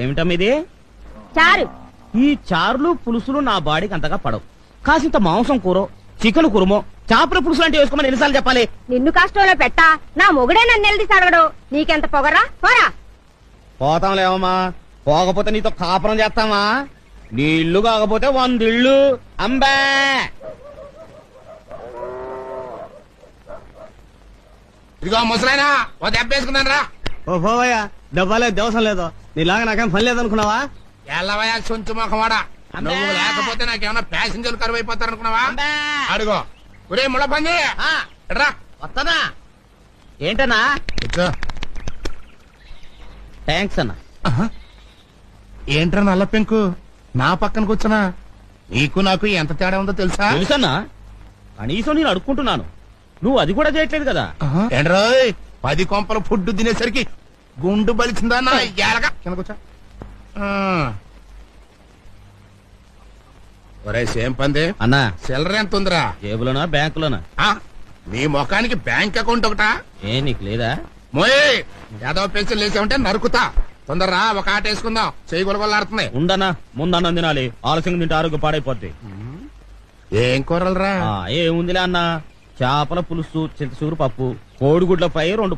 ఏమిటమ్మిది? చారు. ఈ చారులు పులుసులు నా బాడీకి అంతగా పడవు. కాసింత మాంసం కూర, చికెన్ కురుమో, చేపల పులుసులు అంటే వేసుకోమని ఎన్నిసార్లు చెప్పాలి? నిన్ను కష్టంలో పెట్టా నా మొగుడే నన్ను నిలదీసి అడగడు. నీకెంత పొగరా పోరా. పోతాంలేవమ్మా, పోకపోతే నీతో కాపురం చేస్తామా? నీ ఇల్లు కాకపోతే 100 ఇళ్ళు. అంబే ఇదిగో ముసలైనా ఓ దెబ్బ వేసుకున్నాను రా. ఓ పోవయ్యా, దెబ్బలే దేవసం లేదు. నీలాగా నాకేం పని లేదనుకున్నావా? ఎల్లవయ్యా సొంచు మొఖమాడా, నువ్వు లేకపోతే నాకేమన్నా ప్యాసింజర్లు కరువు అయిపోతారు అనుకున్నావా? అడుగో ఒరే ముళ్ళ పంది రా. వస్తానా? ఏంటన్నా? కూర్చో. థ్యాంక్స్ అన్నా. ఏంట్రా నల్ల పెంకు నా పక్కన కూర్చున్నా? నీకు నాకు ఎంత తేడా ఉందో తెలుసా? తెలుసన్నా, కనీసం నేను అడుక్కుంటున్నాను, నువ్వు అది కూడా చేయట్లేదు కదా. ఏంట్రోయ్ 10 కొంపల ఫుడ్ తినేసరికి గుండు బలిచిందా నా ఎలగా? కింద కూర్చో. ఒరే సేమ్ పంది అన్నా, సిల్లర ఎంత ఉందిరా? జేబులోనా బ్యాంకులోనా? నీ ముఖానికి బ్యాంక్ అకౌంట్ ఒకటా? ఏ నీకు లేదా? మోయ్ ఏదో పెన్సిల్ లేచామంటే నరుకుతా. తొందరరా ఒక ఆట వేసుకుందాం, చెయ్యి గొలగొల్లాడుతుంది. ఉండనా, ముందన్నం తినాలి, ఆలస్యంగా తింటే ఆరోగ్యం పాడైపోద్ది. ఏం కూరలరా? ఏముందిలే అన్నా, చేపల పులుసు, చింతసూరు పప్పు, కోడిగుడ్ల ఫ్రై, 2